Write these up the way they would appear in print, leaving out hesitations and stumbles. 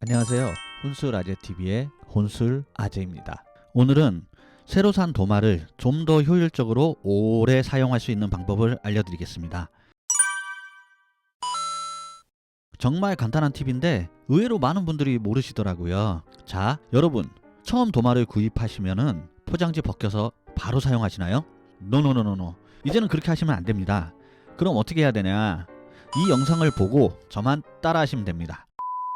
안녕하세요. 혼술아재TV의 혼술아재입니다. 오늘은 새로 산 도마를 좀 더 효율적으로 오래 사용할 수 있는 방법을 알려드리겠습니다. 정말 간단한 팁인데 의외로 많은 분들이 모르시더라고요. 자, 여러분 처음 도마를 구입하시면은 포장지 벗겨서 바로 사용하시나요? 노노노노노. 이제는 그렇게 하시면 안 됩니다. 그럼 어떻게 해야 되냐? 이 영상을 보고 저만 따라 하시면 됩니다.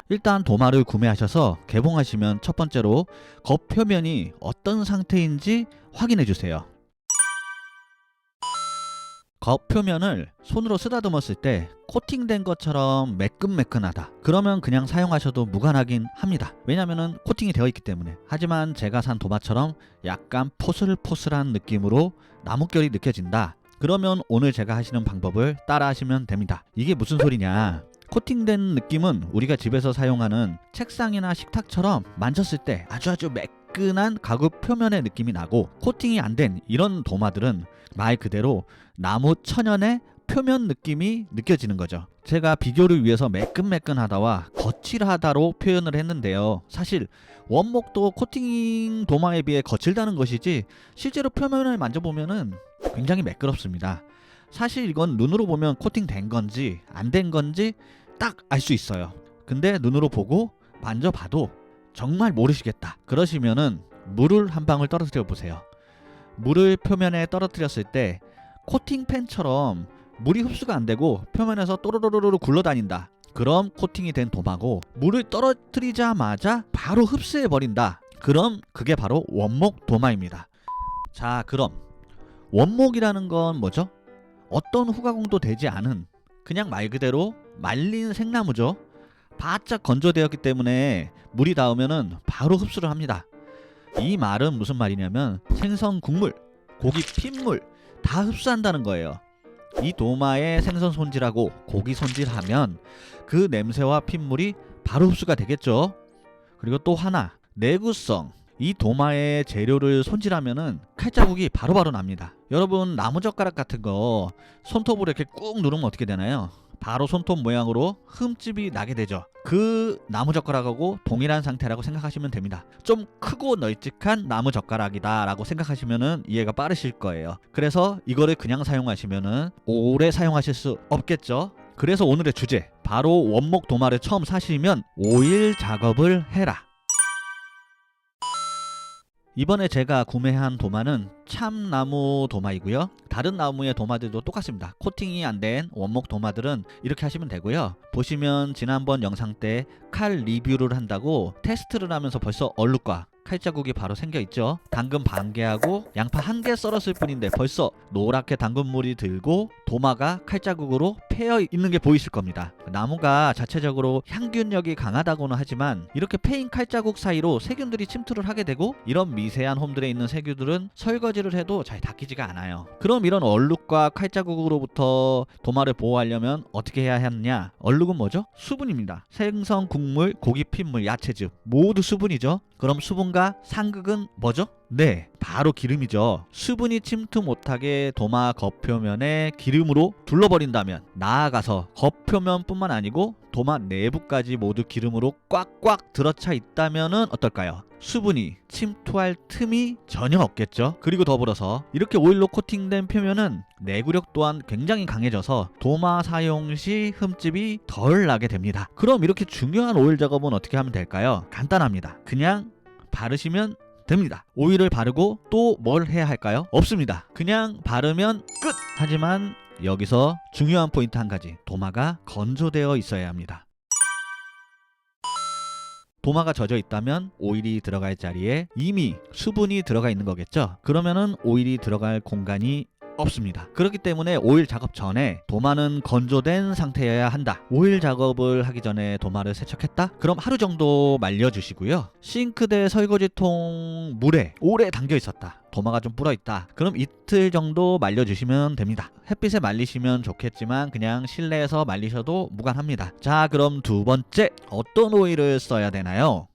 일단 도마를 구매하셔서 개봉하시면 첫 번째로 겉표면이 어떤 상태인지 확인해 주세요. 겉표면을 손으로 쓰다듬었을 때 코팅된 것처럼 매끈매끈하다. 그러면 그냥 사용하셔도 무관하긴 합니다. 왜냐면은 코팅이 되어 있기 때문에. 하지만 제가 산 도마처럼 약간 포슬포슬한 느낌으로 나뭇결이 느껴진다. 그러면 오늘 제가 하시는 방법을 따라 하시면 됩니다. 이게 무슨 소리냐? 코팅된 느낌은 우리가 집에서 사용하는 책상이나 식탁처럼 만졌을 때 아주 매끈한 가구 표면의 느낌이 나고, 코팅이 안 된 이런 도마들은 말 그대로 나무 천연의 표면 느낌이 느껴지는 거죠. 제가 비교를 위해서 매끈매끈하다와 거칠하다로 표현을 했는데요. 사실 원목도 코팅 도마에 비해 거칠다는 것이지 실제로 표면을 만져보면은 굉장히 매끄럽습니다. 사실 이건 눈으로 보면 코팅된 건지 안 된 건지 딱 알 수 있어요. 근데 눈으로 보고 만져봐도 정말 모르시겠다. 그러시면은 물을 한 방울 떨어뜨려 보세요. 물을 표면에 떨어뜨렸을 때 코팅팬처럼 물이 흡수가 안 되고 표면에서 또르르르르 굴러다닌다. 그럼 코팅이 된 도마고, 물을 떨어뜨리자마자 바로 흡수해 버린다. 그럼 그게 바로 원목 도마입니다. 자, 그럼 원목이라는 건 뭐죠? 어떤 후가공도 되지 않은 그냥 말 그대로 말린 생나무죠. 바짝 건조되었기 때문에 물이 닿으면은 바로 흡수를 합니다. 이 말은 무슨 말이냐면 생선 국물, 고기 핏물 다 흡수한다는 거예요. 이 도마에 생선 손질하고 고기 손질하면 그 냄새와 핏물이 바로 흡수가 되겠죠. 그리고 또 하나, 내구성. 이 도마의 재료를 손질하면은 칼자국이 바로바로 납니다. 여러분 나무젓가락 같은 거 손톱으로 이렇게 꾹 누르면 어떻게 되나요? 바로 손톱 모양으로 흠집이 나게 되죠. 그 나무젓가락하고 동일한 상태라고 생각하시면 됩니다. 좀 크고 널찍한 나무젓가락이다 라고 생각하시면 이해가 빠르실 거예요. 그래서 이거를 그냥 사용하시면 오래 사용하실 수 없겠죠. 그래서 오늘의 주제, 바로 원목 도마를 처음 사시면 오일 작업을 해라. 이번에 제가 구매한 도마는 참나무 도마이고요. 다른 나무의 도마들도 똑같습니다. 코팅이 안 된 원목 도마들은 이렇게 하시면 되고요. 보시면 지난번 영상 때 칼 리뷰를 한다고 테스트를 하면서 벌써 얼룩과 칼자국이 바로 생겨 있죠. 당근 반 개하고 양파 한 개 썰었을 뿐인데 벌써 노랗게 당근물이 들고 도마가 칼자국으로 패여 있는 게 보이실 겁니다. 나무가 자체적으로 향균력이 강하다고는 하지만 이렇게 패인 칼자국 사이로 세균들이 침투를 하게 되고, 이런 미세한 홈들에 있는 세균들은 설거지를 해도 잘 닦이지가 않아요. 그럼 이런 얼룩과 칼자국으로부터 도마를 보호하려면 어떻게 해야 하느냐? 얼룩은 뭐죠? 수분입니다. 생선, 국물, 고기 핏물, 야채즙 모두 수분이죠. 그럼 수분과 상극은 뭐죠? 네, 바로 기름이죠. 수분이 침투 못하게 도마 겉표면에 기름으로 둘러버린다면, 나아가서 겉표면뿐만 아니고 도마 내부까지 모두 기름으로 꽉꽉 들어차 있다면은 어떨까요? 수분이 침투할 틈이 전혀 없겠죠. 그리고 더불어서 이렇게 오일로 코팅된 표면은 내구력 또한 굉장히 강해져서 도마 사용 시 흠집이 덜 나게 됩니다. 그럼 이렇게 중요한 오일 작업은 어떻게 하면 될까요? 간단합니다. 그냥 바르시면 됩니다. 오일을 바르고 또 뭘 해야 할까요? 없습니다. 그냥 바르면 끝! 하지만 여기서 중요한 포인트 한 가지, 도마가 건조되어 있어야 합니다. 도마가 젖어 있다면 오일이 들어갈 자리에 이미 수분이 들어가 있는 거겠죠. 그러면은 오일이 들어갈 공간이 없습니다. 그렇기 때문에 오일 작업 전에 도마는 건조된 상태여야 한다. 오일 작업을 하기 전에 도마를 세척했다? 그럼 하루 정도 말려주시고요. 싱크대 설거지통 물에 오래 담겨 있었다, 도마가 좀 불어있다, 그럼 이틀 정도 말려주시면 됩니다. 햇빛에 말리시면 좋겠지만 그냥 실내에서 말리셔도 무관합니다. 자, 그럼 두 번째, 어떤 오일을 써야 되나요?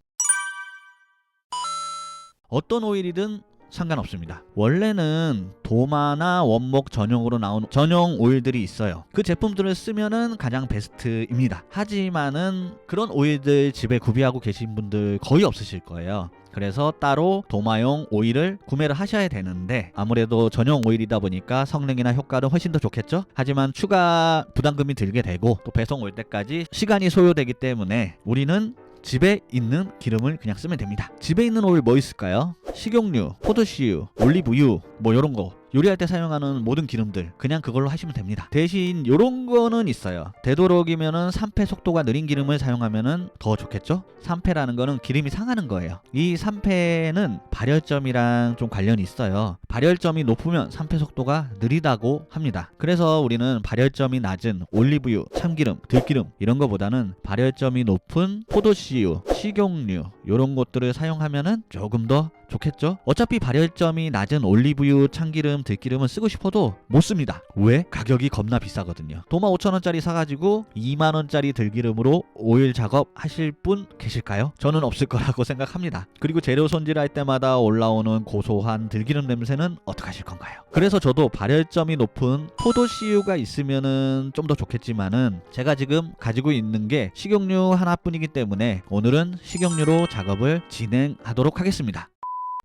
어떤 오일이든 상관없습니다. 원래는 도마나 원목 전용으로 나온 전용 오일들이 있어요. 그 제품들을 쓰면은 가장 베스트입니다. 하지만은 그런 오일들 집에 구비하고 계신 분들 거의 없으실 거예요. 그래서 따로 도마용 오일을 구매를 하셔야 되는데 아무래도 전용 오일이다 보니까 성능이나 효과는 훨씬 더 좋겠죠. 하지만 추가 부담금이 들게 되고 또 배송 올 때까지 시간이 소요되기 때문에 우리는 집에 있는 기름을 그냥 쓰면 됩니다. 집에 있는 오일 뭐 있을까요? 식용유, 포도씨유, 올리브유 뭐 요런 거 요리할 때 사용하는 모든 기름들 그냥 그걸로 하시면 됩니다. 대신 요런 거는 있어요. 되도록이면은 산패 속도가 느린 기름을 사용하면은 더 좋겠죠? 산패라는 거는 기름이 상하는 거예요. 이 산패는 발열점이랑 좀 관련이 있어요. 발열점이 높으면 산패 속도가 느리다고 합니다. 그래서 우리는 발열점이 낮은 올리브유, 참기름, 들기름 이런 거보다는 발열점이 높은 포도씨유, 식용유 요런 것들을 사용하면은 조금 더 좋겠죠? 어차피 발열점이 낮은 올리브유, 참기름, 들기름은 쓰고 싶어도 못 씁니다. 왜? 가격이 겁나 비싸거든요. 도마 5,000원짜리 사가지고 2만원짜리 들기름으로 오일 작업 하실 분 계실까요? 저는 없을 거라고 생각합니다. 그리고 재료 손질할 때마다 올라오는 고소한 들기름 냄새는 어떡하실 건가요? 그래서 저도 발열점이 높은 포도씨유가 있으면은 좀 더 좋겠지만은 제가 지금 가지고 있는 게 식용유 하나뿐이기 때문에 오늘은 식용유로 작업을 진행하도록 하겠습니다.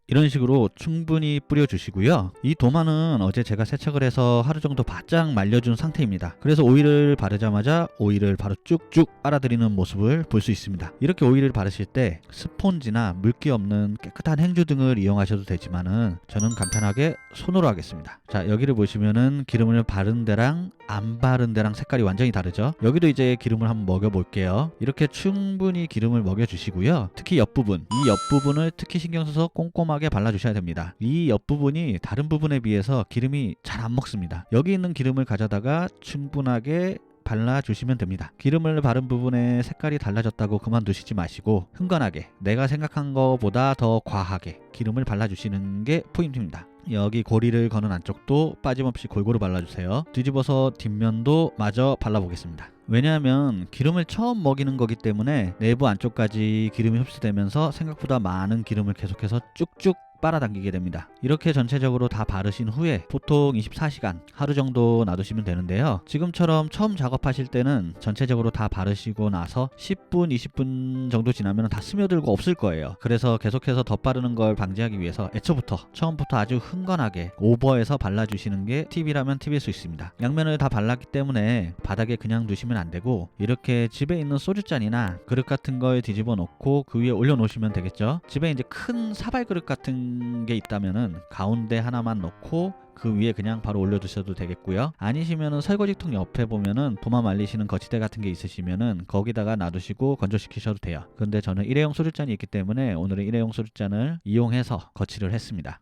이런 식으로 충분히 뿌려주시고요. 이 도마는 어제 제가 세척을 해서 하루 정도 바짝 말려준 상태입니다. 그래서 오일을 바르자마자 오일을 바로 쭉쭉 빨아들이는 모습을 볼 수 있습니다. 이렇게 오일을 바르실 때 스폰지나 물기 없는 깨끗한 행주 등을 이용하셔도 되지만은 저는 간편하게 손으로 하겠습니다. 자, 여기를 보시면은 기름을 바른 데랑 안 바른 데랑 색깔이 완전히 다르죠. 여기도 이제 기름을 한번 먹여 볼게요. 이렇게 충분히 기름을 먹여 주시고요. 특히 옆부분, 이 옆부분을 특히 신경 써서 꼼꼼하게 발라주셔야 됩니다. 이 옆부분이 다른 부분에 비해서 기름이 잘 안 먹습니다. 여기 있는 기름을 가져다가 충분하게 발라주시면 됩니다. 기름을 바른 부분에 색깔이 달라졌다고 그만두시지 마시고 흥건하게 내가 생각한 것보다 더 과하게 기름을 발라주시는 게 포인트입니다. 여기 고리를 거는 안쪽도 빠짐없이 골고루 발라주세요. 뒤집어서 뒷면도 마저 발라보겠습니다. 왜냐하면 기름을 처음 먹이는 거기 때문에 내부 안쪽까지 기름이 흡수되면서 생각보다 많은 기름을 계속해서 쭉쭉 빨아당기게 됩니다. 이렇게 전체적으로 다 바르신 후에 보통 24시간 하루 정도 놔두시면 되는데요. 지금처럼 처음 작업하실 때는 전체적으로 다 바르시고 나서 10분, 20분 정도 지나면 다 스며들고 없을 거예요. 그래서 계속해서 덧바르는 걸 방지하기 위해서 애초부터 처음부터 아주 흥건하게 오버해서 발라주시는 게 팁이라면 팁일 수 있습니다. 양면을 다 발랐기 때문에 바닥에 그냥 두시면 안 되고 이렇게 집에 있는 소주잔이나 그릇 같은 걸 뒤집어 놓고 그 위에 올려 놓으시면 되겠죠. 집에 이제 큰 사발 그릇 같은 게 있다면은 가운데 하나만 넣고 그 위에 그냥 바로 올려두셔도 되겠고요. 아니시면은 설거지통 옆에 보면은 도마 말리시는 거치대 같은 게 있으시면은 거기다가 놔두시고 건조시키셔도 돼요. 근데 저는 일회용 소주잔이 있기 때문에 오늘은 일회용 소주잔을 이용해서 거치를 했습니다.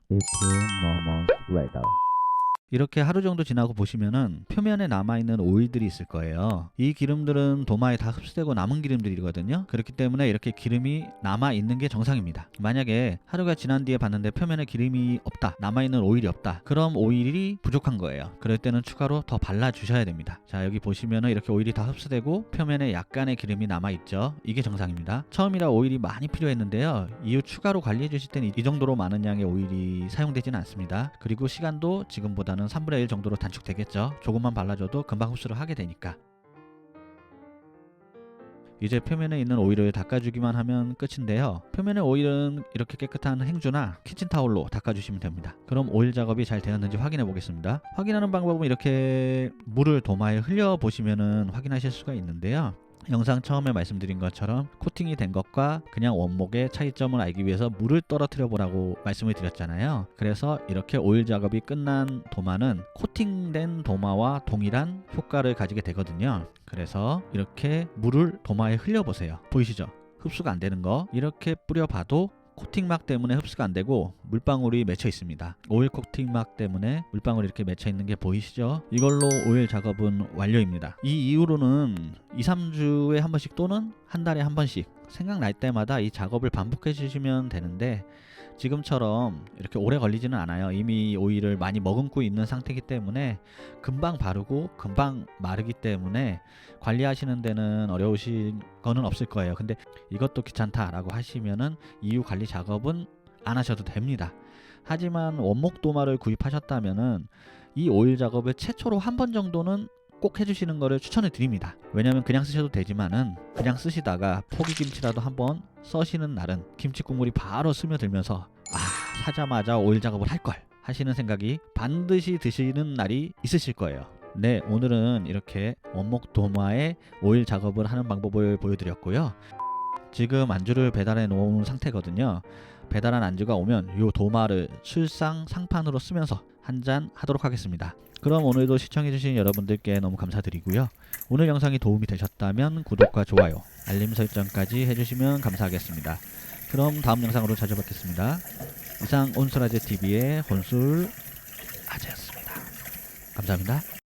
이렇게 하루 정도 지나고 보시면은 표면에 남아있는 오일들이 있을 거예요. 이 기름들은 도마에 다 흡수되고 남은 기름들이거든요. 그렇기 때문에 이렇게 기름이 남아있는 게 정상입니다. 만약에 하루가 지난 뒤에 봤는데 표면에 기름이 없다, 남아있는 오일이 없다, 그럼 오일이 부족한 거예요. 그럴 때는 추가로 더 발라주셔야 됩니다. 자, 여기 보시면은 이렇게 오일이 다 흡수되고 표면에 약간의 기름이 남아있죠. 이게 정상입니다. 처음이라 오일이 많이 필요했는데요. 이후 추가로 관리해 주실 때는 이 정도로 많은 양의 오일이 사용되지는 않습니다. 그리고 시간도 지금보다는 3분의 1 정도로 단축되겠죠. 조금만 발라줘도 금방 흡수를 하게 되니까. 이제 표면에 있는 오일을 닦아주기만 하면 끝인데요. 표면의 오일은 이렇게 깨끗한 행주나 키친타올로 닦아주시면 됩니다. 그럼 오일 작업이 잘 되었는지 확인해 보겠습니다. 확인하는 방법은 이렇게 물을 도마에 흘려보시면 확인하실 수가 있는데요. 영상 처음에 말씀드린 것처럼 코팅이 된 것과 그냥 원목의 차이점을 알기 위해서 물을 떨어뜨려 보라고 말씀을 드렸잖아요. 그래서 이렇게 오일 작업이 끝난 도마는 코팅된 도마와 동일한 효과를 가지게 되거든요. 그래서 이렇게 물을 도마에 흘려보세요. 보이시죠? 흡수가 안 되는 거 이렇게 뿌려봐도 코팅막 때문에 흡수가 안 되고 물방울이 맺혀 있습니다. 오일 코팅막 때문에 물방울이 이렇게 맺혀 있는 게 보이시죠? 이걸로 오일 작업은 완료입니다. 이 이후로는 2-3주에 한 번씩 또는 한 달에 한 번씩 생각날 때마다 이 작업을 반복해 주시면 되는데 지금처럼 이렇게 오래 걸리지는 않아요. 이미 오일을 많이 머금고 있는 상태이기 때문에 금방 바르고 금방 마르기 때문에 관리하시는 데는 어려우신 거는 없을 거예요. 근데 이것도 귀찮다라고 하시면은 이후 관리 작업은 안 하셔도 됩니다. 하지만 원목 도마를 구입하셨다면은 이 오일 작업을 최초로 한 번 정도는 꼭 해주시는 것을 추천해 드립니다. 왜냐면 그냥 쓰셔도 되지만은 그냥 쓰시다가 포기김치라도 한번 써시는 날은 김치 국물이 바로 스며들면서 사자마자 오일 작업을 할 걸 하시는 생각이 반드시 드시는 날이 있으실 거예요. 네, 오늘은 이렇게 원목 도마에 오일 작업을 하는 방법을 보여드렸고요. 지금 안주를 배달해 놓은 상태거든요. 배달한 안주가 오면 이 도마를 술상 상판으로 쓰면서 한잔 하도록 하겠습니다. 그럼 오늘도 시청해주신 여러분들께 너무 감사드리고요. 오늘 영상이 도움이 되셨다면 구독과 좋아요, 알림 설정까지 해주시면 감사하겠습니다. 그럼 다음 영상으로 찾아뵙겠습니다. 이상 온술아재TV의 혼술 아재였습니다. 감사합니다.